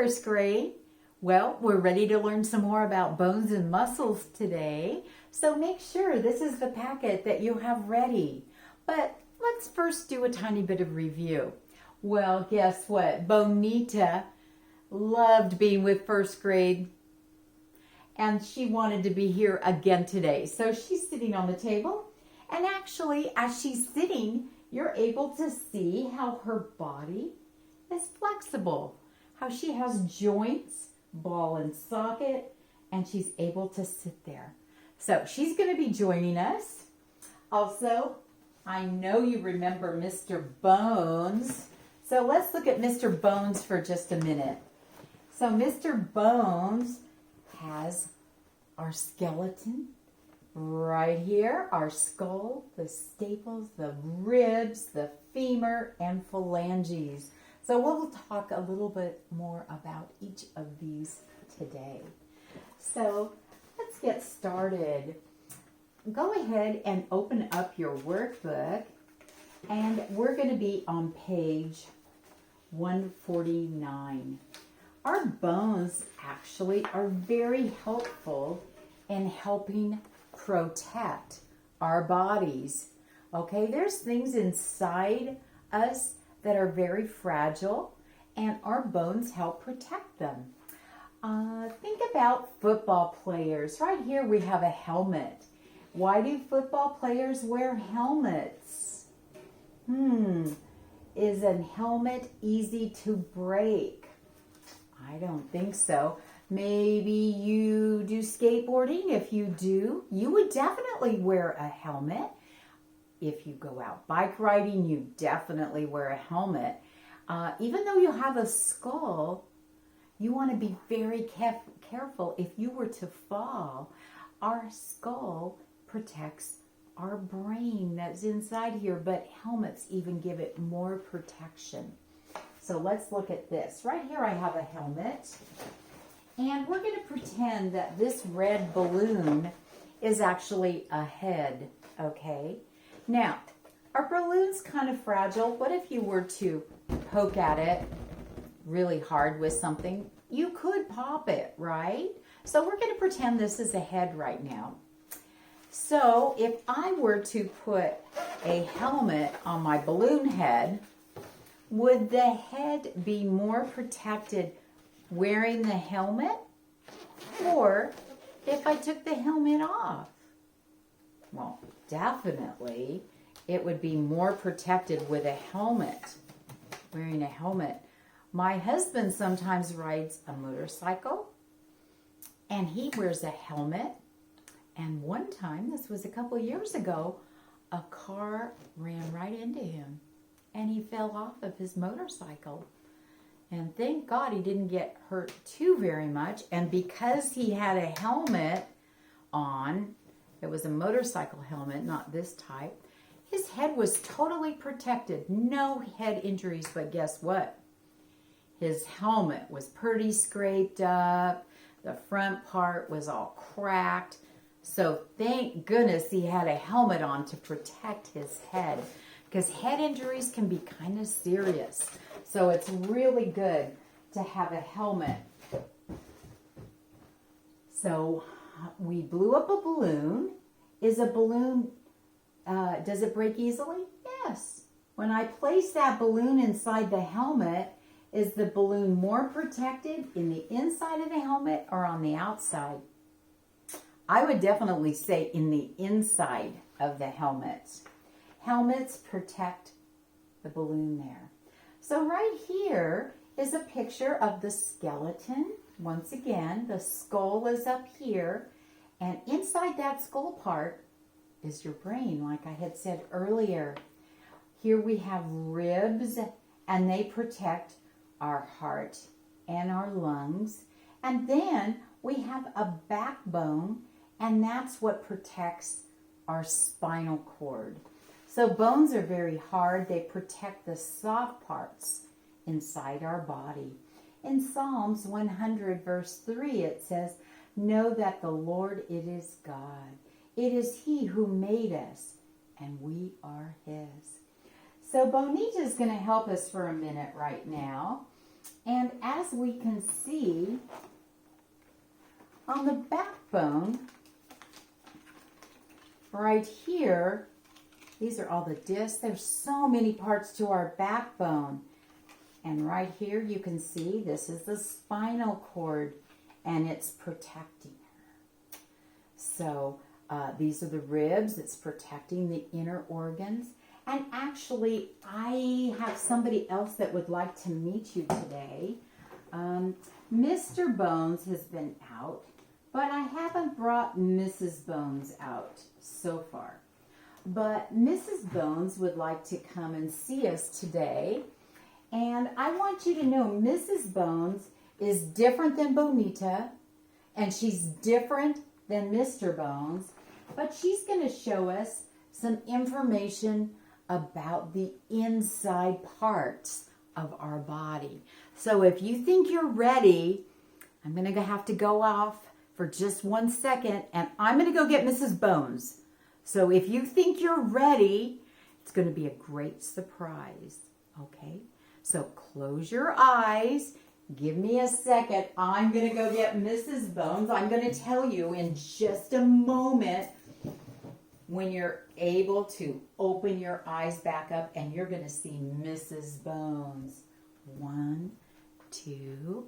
first grade. Well, we're ready to learn some more about bones and muscles today. So make sure this is the packet that you have ready. But let's first do a tiny bit of review. Well, guess what? Bonita loved being with first grade, and she wanted to be here again today. So she's sitting on the table, and actually, as she's sitting, you're able to see how her body is flexible, how she has joints, ball and socket, and she's able to sit there. So she's going to be joining us. Also, I know you remember Mr. Bones. So let's look at Mr. Bones for just a minute. So Mr. Bones has our skeleton right here, our skull, the staples, the ribs, the femur, and phalanges. So we'll talk a little bit more about each of these today. So let's get started. Go ahead and open up your workbook, and we're going to be on page 149. Our bones actually are very helpful in helping protect our bodies. Okay, there's things inside us that are very fragile, and our bones help protect them. Think about football players. Right here we have a helmet. Why do football players wear helmets? Is a helmet easy to break? I don't think so. Maybe you do skateboarding. If you do, you would definitely wear a helmet. If you go out bike riding, you definitely wear a helmet. Even though you have a skull, you want to be very careful. If you were to fall, our skull protects our brain that's inside here, but helmets even give it more protection. So let's look at this. Right here I have a helmet, and we're going to pretend that this red balloon is actually a head, okay? Now, our balloon's kind of fragile. What if you were to poke at it really hard with something? You could pop it, right? So we're going to pretend this is a head right now. So if I were to put a helmet on my balloon head, would the head be more protected wearing the helmet? Or if I took the helmet off? Well, definitely it would be more protected with a helmet, wearing a helmet. My husband sometimes rides a motorcycle, and he wears a helmet. And one time, this was a couple years ago, a car ran right into him, and he fell off of his motorcycle. And thank God he didn't get hurt too very much. And because he had a helmet on, it was a motorcycle helmet, not this type, his head was totally protected. No head injuries, but guess what? His helmet was pretty scraped up. The front part was all cracked. So thank goodness he had a helmet on to protect his head, because head injuries can be kind of serious. So it's really good to have a helmet. So we blew up a balloon. Is a balloon, does it break easily? Yes. When I place that balloon inside the helmet, is the balloon more protected in the inside of the helmet or on the outside? I would definitely say in the inside of the helmets. Helmets protect the balloon there. So right here is a picture of the skeleton. Once again, the skull is up here, and inside that skull part is your brain, like I had said earlier. Here we have ribs, and they protect our heart and our lungs. And then we have a backbone, and that's what protects our spinal cord. So bones are very hard. They protect the soft parts inside our body. In Psalms 100 verse 3 it says, "Know that the Lord, it is God. It is He who made us, and we are His." So Bonita is going to help us for a minute right now. And as we can see, on the backbone, right here, these are all the discs. There's so many parts to our backbone. And right here you can see this is the spinal cord and it's protecting her. So these are the ribs. It's protecting the inner organs. And actually, I have somebody else that would like to meet you today. Mr. Bones has been out, but I haven't brought Mrs. Bones out so far. But Mrs. Bones would like to come and see us today. And I want you to know Mrs. Bones is different than Bonita, and she's different than Mr. Bones, but she's going to show us some information about the inside parts of our body. So if you think you're ready, I'm going to have to go off for just 1 second, and I'm going to go get Mrs. Bones. So if you think you're ready, it's going to be a great surprise, okay? So close your eyes. Give me a second. I'm going to go get Mrs. Bones. I'm going to tell you in just a moment when you're able to open your eyes back up and you're going to see Mrs. Bones. 1, 2,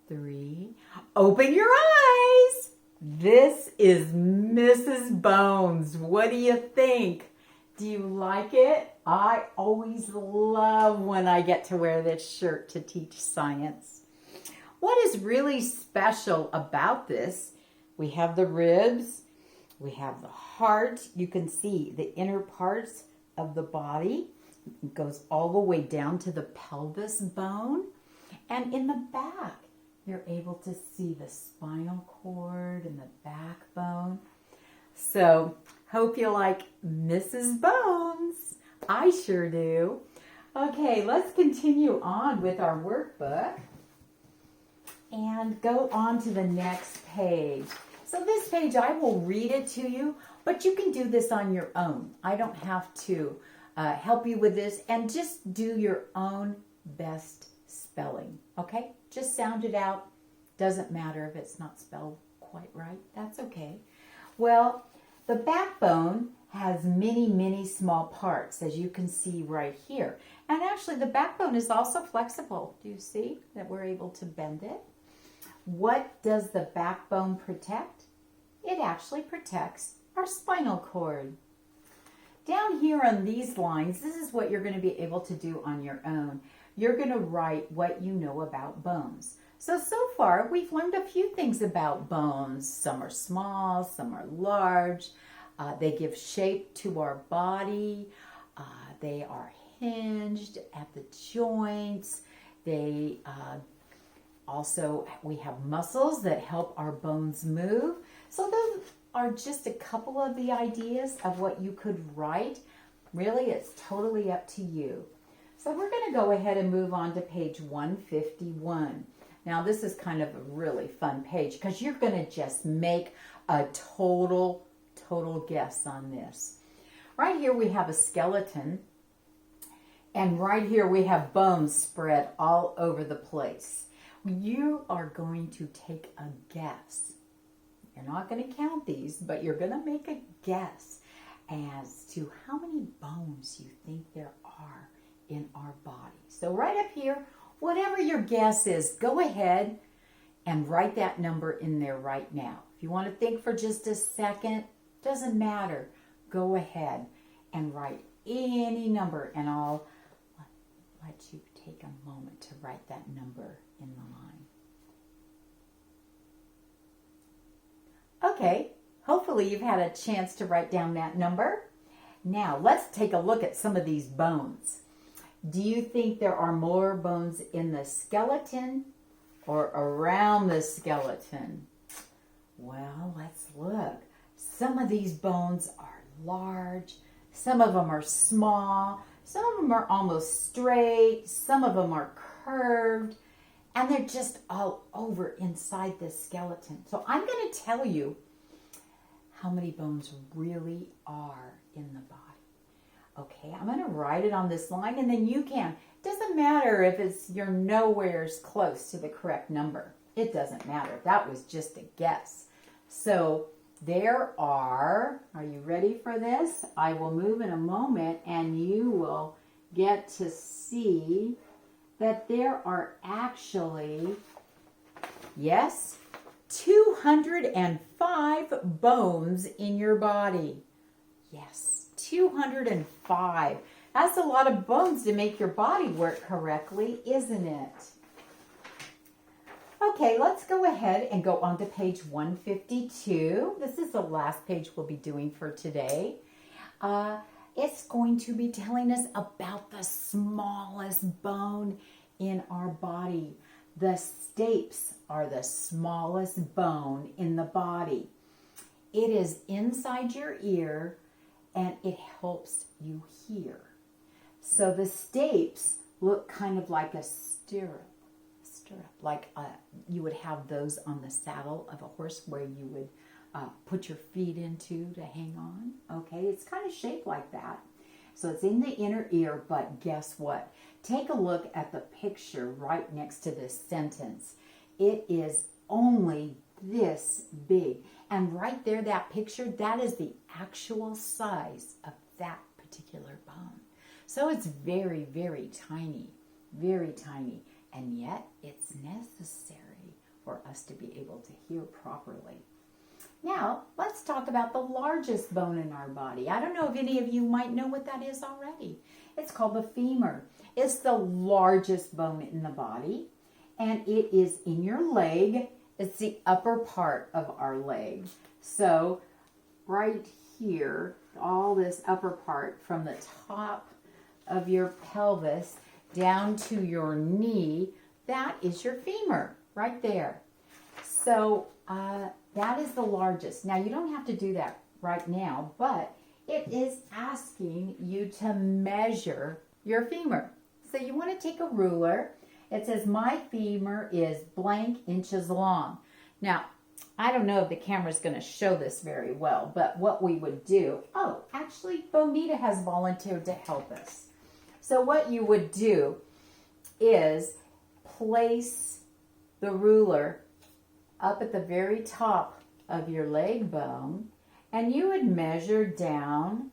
3. Open your eyes. This is Mrs. Bones. What do you think? Do you like it? I always love when I get to wear this shirt to teach science. What is really special about this? We have the ribs. We have the heart. You can see the inner parts of the body. It goes all the way down to the pelvis bone. And in the back, you're able to see the spinal cord and the backbone. So, hope you like Mrs. Bones. I sure do. Okay, let's continue on with our workbook and go on to the next page. So this page, I will read it to you, but you can do this on your own. I don't have to help you with this, and just do your own best spelling, okay? Just sound it out. Doesn't matter if it's not spelled quite right. That's okay. Well, the backbone has many, many small parts, as you can see right here. And actually, the backbone is also flexible. Do you see that we're able to bend it? What does the backbone protect? It actually protects our spinal cord. Down here on these lines, this is what you're going to be able to do on your own. You're going to write what you know about bones. So far, we've learned a few things about bones. Some are small, some are large. They give shape to our body. They are hinged at the joints. They also, we have muscles that help our bones move. So those are just a couple of the ideas of what you could write. Really, it's totally up to you. So we're going to go ahead and move on to page 151. Now, this is kind of a really fun page because you're going to just make a total guess on this. Right here we have a skeleton, and right here we have bones spread all over the place. You are going to take a guess. You're not going to count these, but you're going to make a guess as to how many bones you think there are in our body. So right up here, whatever your guess is, go ahead and write that number in there right now. If you want to think for just a second, doesn't matter. Go ahead and write any number, and I'll let you take a moment to write that number in the line. Okay, hopefully you've had a chance to write down that number. Now, let's take a look at some of these bones. Do you think there are more bones in the skeleton or around the skeleton? Well, let's look. Some of these bones are large, some of them are small, some of them are almost straight, some of them are curved, and they're just all over inside the skeleton. So I'm going to tell you how many bones really are in the body. Okay, I'm going to write it on this line, and then you can. It doesn't matter if you're nowhere close to the correct number. It doesn't matter. That was just a guess. So there are you ready for this? I will move in a moment, and you will get to see that there are actually, yes, 205 bones in your body. Yes, 205. That's a lot of bones to make your body work correctly, isn't it? Okay, let's go ahead and go on to page 152. This is the last page we'll be doing for today. It's going to be telling us about the smallest bone in our body. The stapes are the smallest bone in the body. It is inside your ear, and it helps you hear. So the stapes look kind of like a stirrup, like you would have those on the saddle of a horse where you would put your feet into to hang on. Okay, it's kind of shaped like that. So it's in the inner ear, but guess what? Take a look at the picture right next to this sentence. It is only this big. And right there, that picture, that is the actual size of that particular bone. So it's very, very tiny, very tiny. And yet it's necessary for us to be able to hear properly. Now, let's talk about the largest bone in our body. I don't know if any of you might know what that is already. It's called the femur. It's the largest bone in the body, and it is in your leg. It's the upper part of our leg. So right here, all this upper part from the top of your pelvis down to your knee, that is your femur right there. So that is the largest. Now, you don't have to do that right now, but it is asking you to measure your femur. So you want to take a ruler. It says my femur is blank inches long. Now, I don't know if the camera's going to show this very well, but what we would do, actually, Bonita has volunteered to help us. So what you would do is place the ruler up at the very top of your leg bone, and you would measure down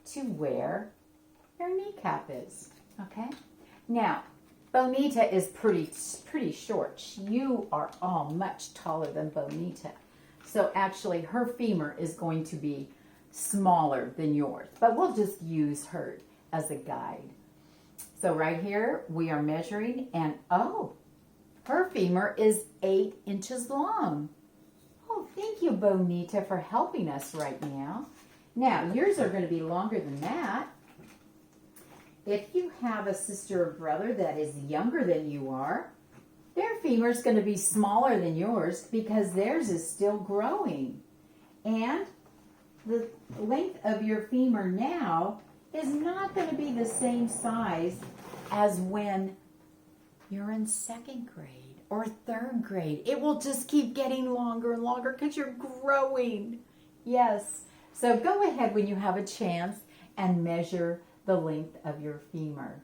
to where your kneecap is, okay? Now, Bonita is pretty short. You are all much taller than Bonita. So actually, her femur is going to be smaller than yours, but we'll just use her as a guide. So right here, we are measuring, and her femur is 8 inches long. Oh, thank you, Bonita, for helping us right now. Now, yours are going to be longer than that. If you have a sister or brother that is younger than you are, their femur is going to be smaller than yours because theirs is still growing. And the length of your femur now is not going to be the same size as when you're in 2nd grade or 3rd grade. It will just keep getting longer and longer because you're growing. Yes. So go ahead when you have a chance and measure the length of your femur.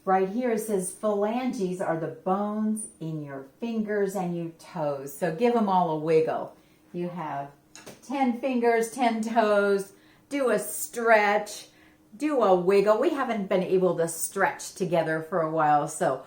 Right here it says phalanges are the bones in your fingers and your toes. So give them all a wiggle. You have 10 fingers, 10 toes. Do a stretch. Do a wiggle. We haven't been able to stretch together for a while, so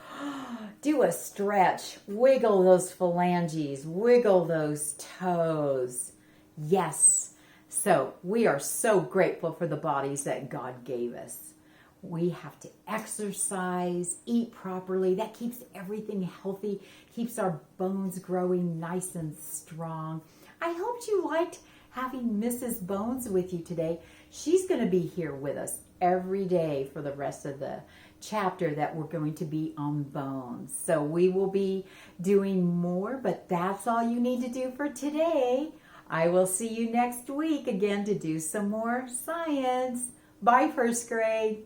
do a stretch. Wiggle those phalanges. Wiggle those toes. Yes. So we are so grateful for the bodies that God gave us. We have to exercise, eat properly. That keeps everything healthy, keeps our bones growing nice and strong. I hope you liked having Mrs. Bones with you today. She's going to be here with us every day for the rest of the chapter that we're going to be on bones. So we will be doing more, but that's all you need to do for today. I will see you next week again to do some more science. Bye, 1st grade.